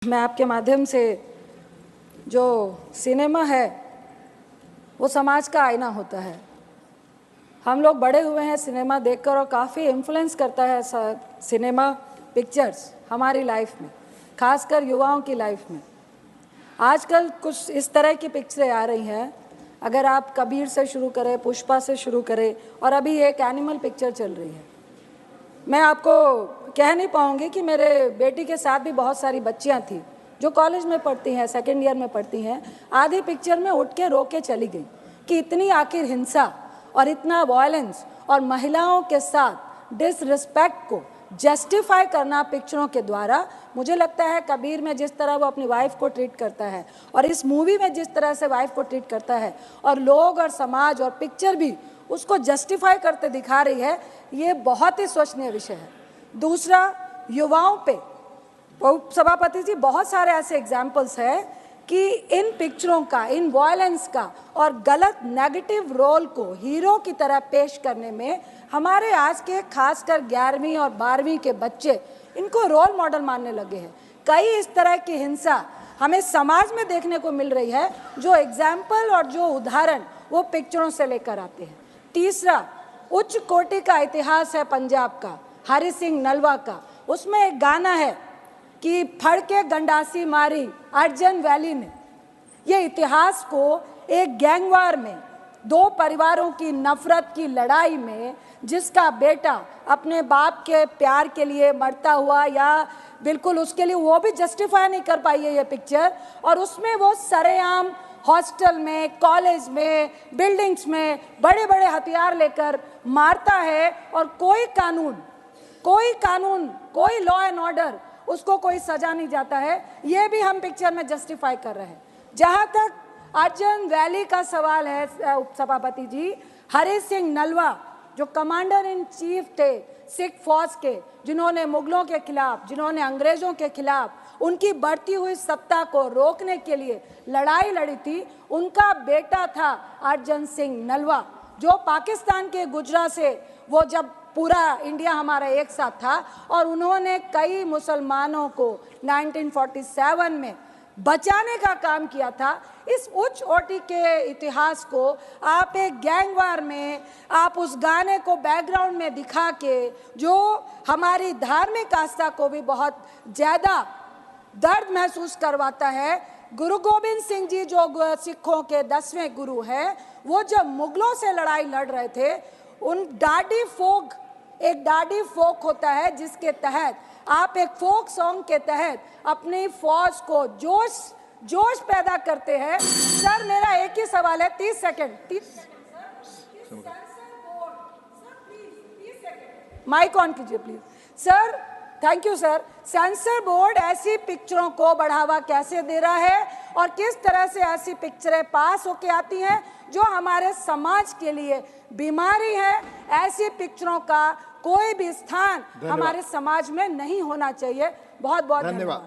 मैं आपके माध्यम से जो सिनेमा है वो समाज का आईना होता है। हम लोग बड़े हुए हैं सिनेमा देखकर और काफ़ी इन्फ्लुएंस करता है सिनेमा पिक्चर्स हमारी लाइफ में, खासकर युवाओं की लाइफ में। आजकल कुछ इस तरह की पिक्चरें आ रही हैं, अगर आप कबीर से शुरू करें, पुष्पा से शुरू करें और अभी एक एनिमल पिक्चर चल रही है। मैं आपको कह नहीं पाऊँगी कि मेरे बेटी के साथ भी बहुत सारी बच्चियाँ थी जो कॉलेज में पढ़ती हैं, सेकेंड ईयर में पढ़ती हैं। आधी पिक्चर में उठ के रो के चली गई कि इतनी आखिर हिंसा और इतना वायलेंस और महिलाओं के साथ डिसरिस्पेक्ट को जस्टिफाई करना पिक्चरों के द्वारा, मुझे लगता है कबीर में जिस तरह वो अपनी वाइफ को ट्रीट करता है और इस मूवी में जिस तरह से वाइफ को ट्रीट करता है और लोग और समाज और पिक्चर भी उसको जस्टिफाई करते दिखा रही है, ये बहुत ही सोचनीय विषय है। दूसरा, युवाओं पे सभापति जी बहुत सारे ऐसे एग्जाम्पल्स हैं कि इन पिक्चरों का, इन वायलेंस का और गलत नेगेटिव रोल को हीरो की तरह पेश करने में हमारे आज के खासकर 11वीं और 12वीं के बच्चे इनको रोल मॉडल मानने लगे हैं। कई इस तरह की हिंसा हमें समाज में देखने को मिल रही है जो एग्जाम्पल और जो उदाहरण वो पिक्चरों से लेकर आते हैं। तीसरा, उच्च कोटि का इतिहास है पंजाब का, हरि सिंह नलवा का। उसमें एक गाना है कि फड़ के गंडासी मारी अर्जन वैली ने। ये इतिहास को एक गैंगवार में, दो परिवारों की नफरत की लड़ाई में, जिसका बेटा अपने बाप के प्यार के लिए मरता हुआ या बिल्कुल उसके लिए वो भी जस्टिफाई नहीं कर पाई है ये पिक्चर, और उसमें वो सरेआम हॉस्टल में, कॉलेज में, बिल्डिंग्स में बड़े बड़े हथियार लेकर मारता है और कोई कानून, कोई लॉ एंड ऑर्डर, उसको कोई सजा नहीं जाता है। ये भी हम पिक्चर में जस्टिफाई कर रहे हैं। जहाँ तक अर्जन वैली का सवाल है सभापति जी, हरि सिंह नलवा जो कमांडर इन चीफ थे सिख फौज के, जिन्होंने मुगलों के खिलाफ, जिन्होंने अंग्रेजों के खिलाफ उनकी बढ़ती हुई सत्ता को रोकने के लिए लड़ाई लड़ी थी, उनका बेटा था अर्जन सिंह नलवा, जो पाकिस्तान के गुजरात से, वो जब पूरा इंडिया हमारा एक साथ था और उन्होंने कई मुसलमानों को 1947 में बचाने का काम किया था। इस उच्च कोटि के इतिहास को आप एक गैंगवार में, आप उस गाने को बैकग्राउंड में दिखा के, जो हमारी धार्मिक आस्था को भी बहुत ज़्यादा दर्द महसूस करवाता है। गुरु गोबिंद सिंह जी जो सिखों के 10वें गुरु हैं, वो जब मुगलों से लड़ाई लड़ रहे थे, उन एक डाडी फोक होता है जिसके तहत आप एक फोक सॉन्ग के तहत अपनी फौज को जोश पैदा करते हैं। सर मेरा एक ही सवाल है, 30 सेकंड माइक ऑन कीजिए please. Sir thank you sir. Sensor board ऐसी पिक्चरों को बढ़ावा कैसे दे रहा है और किस तरह से ऐसी पिक्चरें पास होके आती हैं जो हमारे समाज के लिए बीमारी है? ऐसी पिक्चरों का कोई भी स्थान हमारे समाज में नहीं होना चाहिए। बहुत बहुत धन्यवाद।